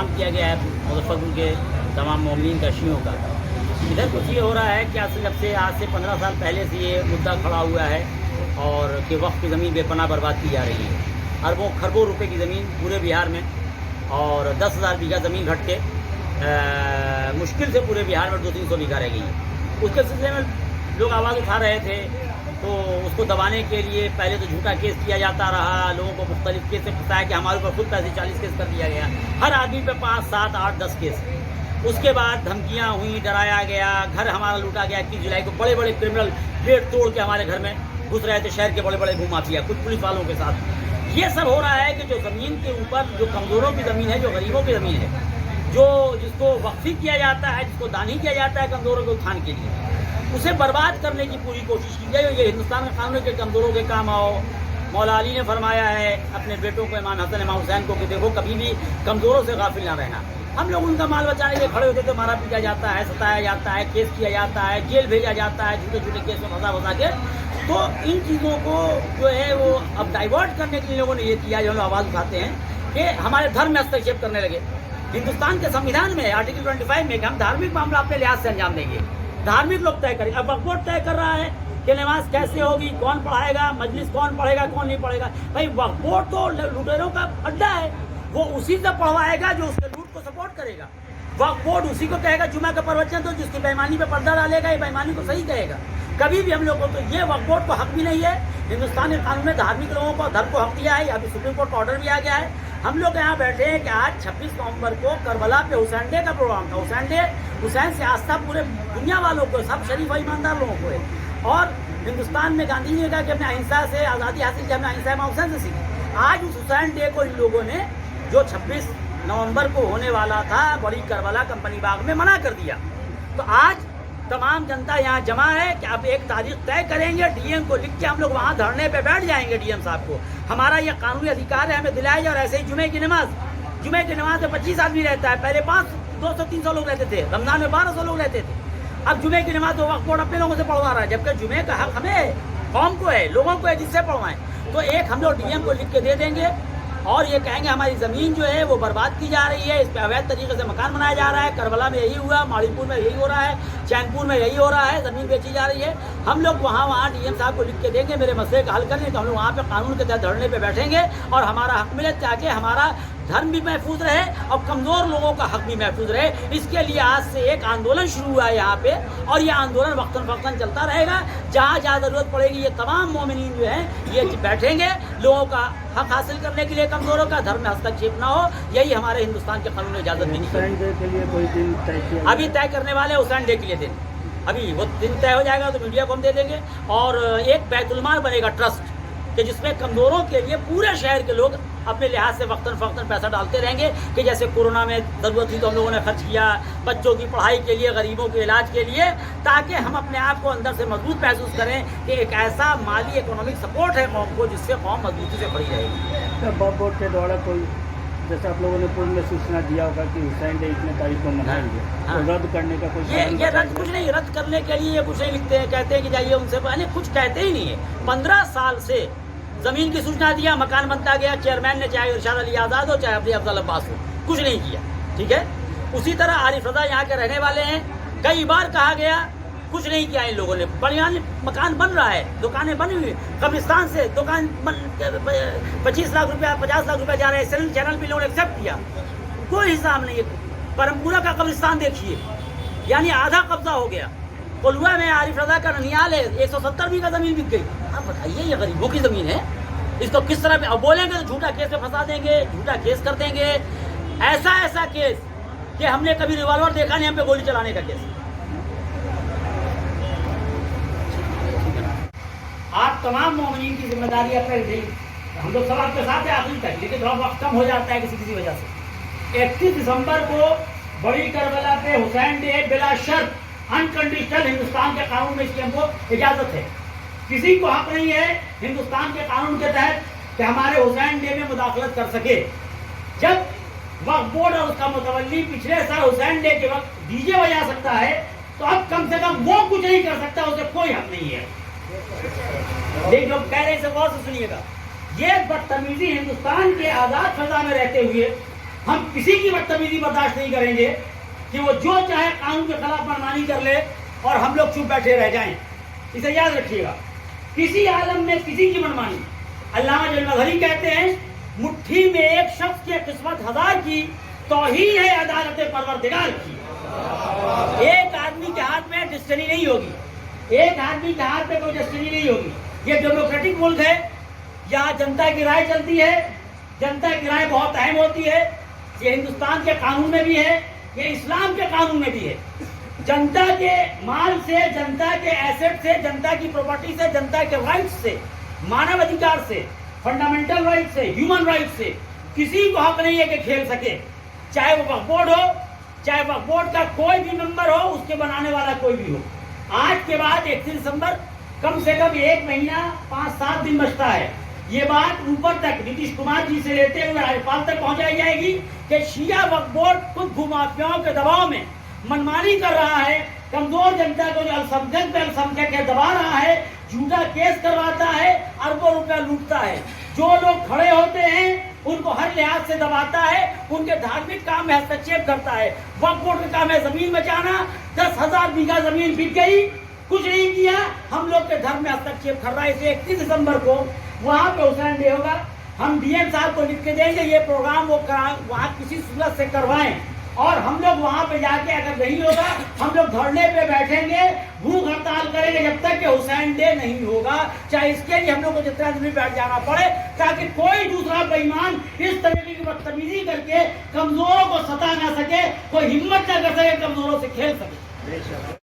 احترام کیا گیا ہے مظفرپور کے تمام مومنین کا، شیعوں کا۔ ادھر کچھ یہ ہو رہا ہے کہ جب سے آج سے 15 سال پہلے سے یہ مدعا کھڑا ہوا ہے اور کہ وقف کی زمین بے پناہ برباد کی جا رہی ہے، اربوں کھربوں روپے کی زمین پورے بہار میں، اور 10,000 بیگھہ زمین گھٹ کے مشکل سے پورے بہار میں 200-300 بیگھہ رہ گئی ہے۔ اس کے سلسلے میں لوگ آواز اٹھا رہے تھے، تو اس کو دبانے کے لیے پہلے تو جھوٹا کیس کیا جاتا رہا، لوگوں کو مختلف کیس سے پھنسایا کہ ہمارے اوپر خود 40 کیس کر دیا گیا، ہر آدمی پہ 5, 7, 8, 10 کیس۔ اس کے بعد دھمکیاں ہوئیں، ڈرایا گیا، گھر ہمارا لوٹا گیا۔ 21 جولائی کو بڑے بڑے کرمنل گیٹ توڑ کے ہمارے گھر میں گھس رہے تھے، شہر کے بڑے بڑے بھومافیا کچھ پولیس والوں کے ساتھ۔ یہ سب ہو رہا ہے کہ جو زمین کے اوپر جو کمزوروں کی زمین ہے، جو غریبوں کی زمین ہے، جس کو وقفی کیا جاتا ہے، جس کو دانی کیا جاتا ہے کمزوروں کے اتھان کے لیے، اسے برباد کرنے کی پوری کوشش کی جائے۔ یہ ہندوستان کا قانون ہے کہ کمزوروں کے کام آؤ۔ مولا علی نے فرمایا ہے اپنے بیٹوں کو، امام حسن امام حسین کو، کہ دیکھو کبھی بھی کمزوروں سے غافل نہ رہنا۔ ہم لوگ ان کا مال بچانے کے لیے کھڑے ہوتے تھے، مارا پیٹا جاتا ہے، ستایا جاتا ہے، کیس کیا جاتا ہے، جیل بھیجا جاتا ہے، جھوٹے جھوٹے کیس میں پھنسا کے۔ تو ان چیزوں کو جو ہے وہ اب ڈائیورٹ کرنے کے لیے لوگوں نے یہ کیا، جو ہم آواز اٹھاتے ہیں کہ ہمارے دھرم میں ہستکشیپ کرنے لگے۔ ہندوستان کے سمویدھان میں آرٹیکل 25 میں کہ ہم دھارمک معاملہ اپنے لحاظ سے انجام دیں گے، دھارمک لوگ طے کریں۔ اب وقف بورڈ طے کر رہا ہے کہ نماز کیسے ہوگی، کون پڑھائے گا، مجلس کون پڑھے گا، کون نہیں پڑھے گا۔ بھائی وقف بورڈ تو لٹیروں کا اڈا ہے، وہ اسی سے پڑھوائے گا جو اس کے لوٹ کو سپورٹ کرے گا۔ وقف بورڈ اسی کو کہے گا جمعہ کا پروچن تو جس کی بےایمانی پہ پردہ ڈالے گا، یہ بےایمانی کو صحیح کہے گا۔ کبھی بھی ہم لوگ کو تو یہ وقف بورڈ کو حق بھی نہیں ہے۔ ہندوستانی قانون میں دھارمک لوگوں کو دھرم کو حق دیا ہے، ابھی سپریم کورٹ کا آرڈر بھی آ گیا ہے۔ ہم لوگ یہاں بیٹھے ہیں کہ آج 26 نومبر کو کربلا پہ حسین ڈے کا پروگرام تھا۔ حسین ڈے حسین سے آستہ پورے دنیا والوں کو، سب شریف و ایماندار لوگوں کو ہے۔ اور ہندوستان میں گاندھی جی نے کہا کہ ہم نے اہنسا سے آزادی حاصل کی، ہم نے اہنسا امام حسین سے سیکھی۔ آج اس حسین ڈے کو ان لوگوں نے جو 26 نومبر کو ہونے والا تھا بڑی کربلا کمپنی باغ میں منع کر دیا۔ تو آج تمام جنتا یہاں جمع ہے کہ اب ایک تاریخ طے کریں گے، ڈی ایم کو لکھ کے ہم لوگ وہاں دھرنے پہ بیٹھ جائیں گے۔ ڈی ایم صاحب کو ہمارا یہ قانونی ادھیکار ہے، ہمیں دلایا جائے۔ اور ایسے ہی جمعے کی نماز میں 25 آدمی رہتا ہے، پہلے 200-300 لوگ رہتے تھے، رمضان میں 1200 لوگ رہتے تھے۔ اب جمعے کی نماز تو وقف بورڈ اپنے لوگوں سے پڑھوا رہا ہے، جبکہ جمعے کا حق ہمیں ہے، قوم کو ہے، لوگوں کو ہے، جس سے پڑھوائیں۔ تو ایک ہم لوگ ڈی ایم کو لکھ کے دے دیں گے اور یہ کہیں گے ہماری زمین جو ہے وہ برباد کی جا رہی ہے، اس پہ اویدھ طریقے سے مکان بنایا جا رہا ہے۔ کربلا میں یہی ہوا، ماڑی پور میں یہی ہو رہا ہے، چین پور میں یہی ہو رہا ہے، زمین بیچی جا رہی ہے۔ ہم لوگ وہاں ڈی ایم صاحب کو لکھ کے دیں گے میرے مسئلے کا حل کرنے، تو ہم لوگ وہاں پہ قانون کے تحت دھرنے پہ بیٹھیں گے اور ہمارا حق ملے، تاکہ ہمارا دھرم بھی محفوظ رہے اور کمزور لوگوں کا حق بھی محفوظ رہے۔ اس کے لیے آج سے ایک آندولن شروع ہوا ہے یہاں پہ، اور یہ آندولن وقتاً فوقتاً چلتا رہے گا۔ جہاں جہاں ضرورت پڑے گی یہ تمام مومنین جو ہیں یہ بیٹھیں گے، لوگوں کا حق حاصل کرنے کے لیے، کمزوروں کا دھرم میں ہستکشیپ نہ ہو۔ یہی ہمارے ہندوستان کے قانون میں اجازت نہیں ہے۔ حسین ڈے کے لیے کوئی دن طے کیا؟ ابھی طے کرنے والے حسین ڈے کے لیے دن، ابھی وہ دن طے ہو جائے گا تو میڈیا کو ہم دے دیں گے۔ اور ایک بیت المال بنے گا ٹرسٹ، کہ جس میں کمزوروں کے لیے پورے شہر کے لوگ اپنے لحاظ سے وقتاً فوقتاً پیسہ ڈالتے رہیں گے، کہ جیسے کورونا میں ضرورت تھی تو ہم لوگوں نے خرچ کیا، بچوں کی پڑھائی کے لیے، غریبوں کے علاج کے لیے، تاکہ ہم اپنے آپ کو اندر سے مضبوط محسوس کریں کہ ایک ایسا مالی اکنامک سپورٹ ہے قوم کو، جس سے قوم مضبوطی سے کھڑی رہے گی۔ وقف بورڈ کے دوارا کوئی، جیسے آپ لوگوں نے پورن میں سوچنا دیا ہوگا کہ حسین ڈے اتنے تاریخ کو منائیں گے، تو رد کرنے کا کوئی یہ رد کچھ نہیں، رد کرنے کے لیے یہ کچھ نہیں لکھتے ہیں، کہتے ہیں کہ جائیے ان سے، یعنی کچھ کہتے ہی نہیں ہے۔ 15 سال سے زمین کی سوچنا دیا، مکان بنتا گیا، چیئرمین نے چاہے ارشاد علی آزاد ہو چاہے عبد افضل عباس ہو، کچھ نہیں کیا، ٹھیک ہے۔ اسی طرح عارف رضا یہاں کے رہنے والے ہیں، کئی بار کہا گیا، کچھ نہیں کیا ان لوگوں نے۔ بڑھیا مکان بن رہا ہے، دکانیں بنی ہوئی، قبرستان سے دکان 25 لاکھ روپیہ 50 لاکھ روپیہ جا رہے ہیں، چینل بھی لوگوں نے ایکسیپٹ کیا، کوئی حساب نہیں ہے۔ برمپورہ کا قبرستان دیکھیے، یعنی آدھا قبضہ ہو گیا۔ کلوا میں عارف رضا کا ننیال ہے، 170 بیگھہ زمین بک گئی۔ آپ بتائیے یہ غریبوں کی زمین ہے، اس کو کس طرح اب بولیں گے تو جھوٹا کیس میں پھنسا دیں گے، جھوٹا کیس کر دیں گے، ایسا کیس کہ ہم نے کبھی ریوالور دیکھا نہیں، ہم پہ گولی چلانے کا کیس۔ آپ تمام مومنین کی ذمہ داری اپنے دیں، ہم لوگ سب آپ کے ساتھ ہیں آخری تک، لیکن تھوڑا وقت کم ہو جاتا ہے کسی وجہ سے۔ 31 دسمبر کو بڑی کربلا پہ حسین ڈے بلا شرط انکنڈیشنل ہندوستان کے قانون میں اس کی ہم کو اجازت ہے۔ کسی کو حق نہیں ہے ہندوستان کے قانون کے تحت کہ ہمارے حسین ڈے میں مداخلت کر سکے۔ جب وقف بورڈ اور اس کا متولی پچھلے سال حسین ڈے کے وقت ڈی جے بجا سکتا ہے، تو اب کم سے کم وہ کچھ نہیں کر سکتا، اسے کوئی حق نہیں ہے۔ لیکن جو کہہ رہے ہیں غور سے سنیے گا، یہ بدتمیزی ہندوستان کے آزاد فضا میں رہتے ہوئے ہم کسی کی بدتمیزی برداشت نہیں کریں گے کہ وہ جو چاہے قانون کے خلاف منمانی کر لے اور ہم لوگ چپ بیٹھے رہ جائیں. اسے یاد رکھیے گا, کسی عالم میں کسی کی منمانی. علامہ جل مظہری کہتے ہیں مٹھی میں ایک شخص کی قسمت ہزار کی, توہین ہے عدالت پروردگار کی. ایک آدمی کے ہاتھ میں ڈسٹنی نہیں ہوگی, ایک آدمی کے ہاتھ میں کوئی ڈسٹنی نہیں ہوگی. یہ ڈیموکریٹک ملک ہے, یہاں جنتا کی رائے چلتی ہے, جنتا کی رائے بہت اہم ہوتی ہے. یہ ہندوستان کے قانون میں بھی ہے, یہ اسلام کے قانون میں بھی ہے. جنتا کے مال سے, جنتا کے ایسٹ سے, جنتا کی پراپرٹی سے, جنتا کے رائٹ سے, مانو ادھیکار سے, فنڈامنٹل رائٹ سے, ہیومن رائٹ سے کسی کو حق نہیں ہے کہ کھیل سکے, چاہے وہ وقف بورڈ ہو, چاہے وقف بورڈ کا کوئی بھی ممبر ہو, اس کے بنانے والا کوئی بھی ہو. آج کے بعد 31 دسمبر کم سے کم 1 مہینہ 5-7 دن بچتا ہے. یہ بات اوپر تک نتیش کمار جی سے لیتے ہوئے راجپال تک پہنچائی جائے گی کہ شیعہ وقف بورڈ خود بھومافیاؤں کے دباؤ میں منمانی کر رہا ہے, کمزور جنتا کو جو السمجھک پہ السمجھک کے دبا رہا ہے, جھوٹا کیس کرواتا ہے, اربوں روپیہ لوٹتا ہے. جو لوگ کھڑے ہوتے ہیں ان کو ہر لحاظ سے دباتا ہے, ان کے دھارمک کام میں ہستکشیپ کرتا ہے. وقف بورڈ کا کام ہے زمین بچانا, 10,000 بیگھہ زمین بک گئی, کچھ نہیں کیا, ہم لوگ کے دھرم میں ہستکشیپ کر رہا ہے. اسے 31 دسمبر کو وہاں پہ حسین ڈے ہوگا. ہم ڈی ایم صاحب کو لکھ کے دیں گے یہ پروگرام وہ وہاں کسی صورت سے کروائیں, اور ہم لوگ وہاں پہ جا کے اگر نہیں ہوگا ہم لوگ دھرنے پہ بیٹھیں گے, بھوک ہڑتال کریں گے جب تک کہ حسین ڈے نہیں ہوگا, چاہے اس کے لیے ہم لوگ کو جتنا دن بیٹھ جانا پڑے, تاکہ کوئی دوسرا بے ایمان اس طریقے کی بدتمیزی کر کے کمزوروں کو ستا نہ سکے, کوئی ہمت نہ کر سکے کمزوروں سے کھیل سکے.